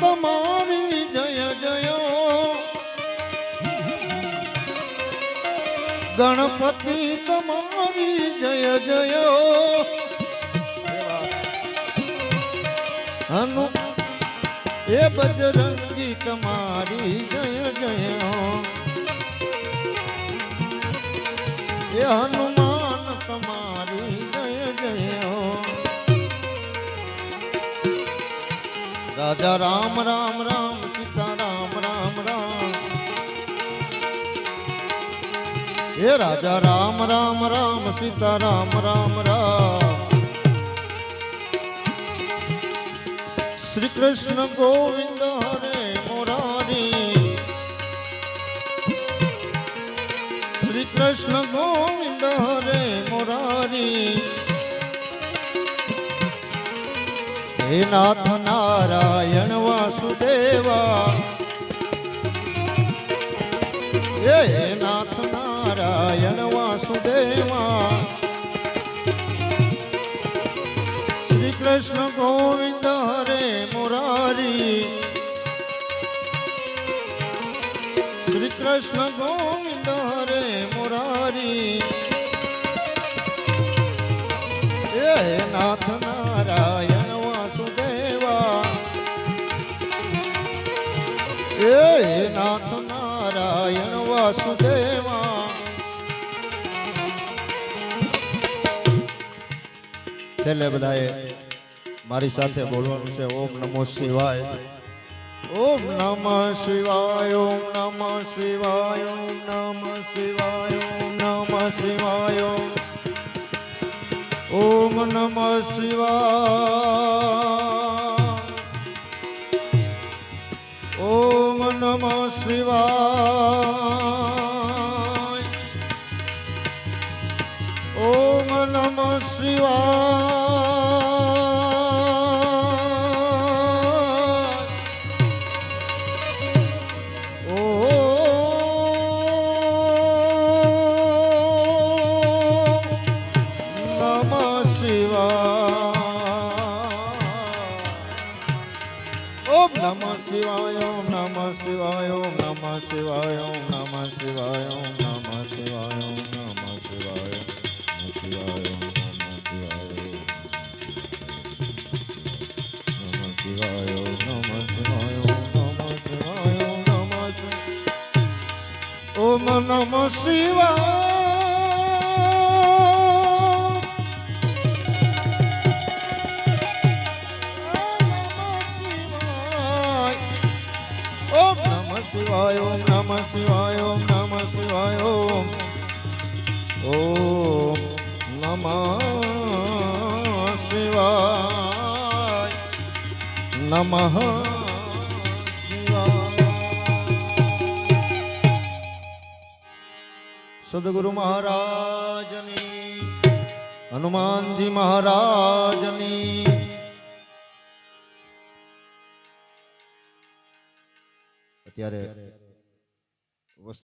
તમારી જય જય ગણપતિ તમારી જય જય હનુ એ બજરંગી તમારી જય જય એ હનુમાન તમારી જય જય રાજા રામ રામ રામ સીતા રામ રામ રામ એ રાજા રામ રામ રામ સીતા રામ રામ રામ શ્રી કૃષ્ણ ગોવિંદ હરે મુરારી શ્રી કૃષ્ણ ગોવિંદ હરે મુરારી હે નાથ નારાયણ વાસુદેવા હે નાથ નારાયણ વાસુદેવા શ્રી કૃષ્ણ ગોવિંદ હરે મુરારી શ્રી કૃષ્ણ ગોવિંદ હરે મુરારી હે નાથ નારાયણ વાસુદેવા હે નાથ નારાયણ વાસુદેવા છેલ્લે બધાએ મારી સાથે બોલવાનું છે ઓમ નમો શિવાય ઓમ નમઃ શિવાય ઓમ નમઃ શિવાય ઓમ નમઃ શિવાય ઓમ નમઃ શિવાય ઓમ નમઃ શિવાય ઓમ નમઃ શિવાય ઓમ નમઃ શિવાય Om Namah Shivaya, Om Namah Shivaya, Om Namah Shivaya, Om Namah Shivaya, Om Namah Shivaya, Om Namah Shivaya, Namah Shivaya, Om Namah Shivaya, Om Namah Shivaya, Om Namah Shivaya, Om Namah Shivaya. Shivaya, Om Namah Shivaya, Om Namah Shivaya, Om Namah Shivaya, Namah Shivaya. Sadguru Maharajani, Hanumanji Maharajani. અત્યારે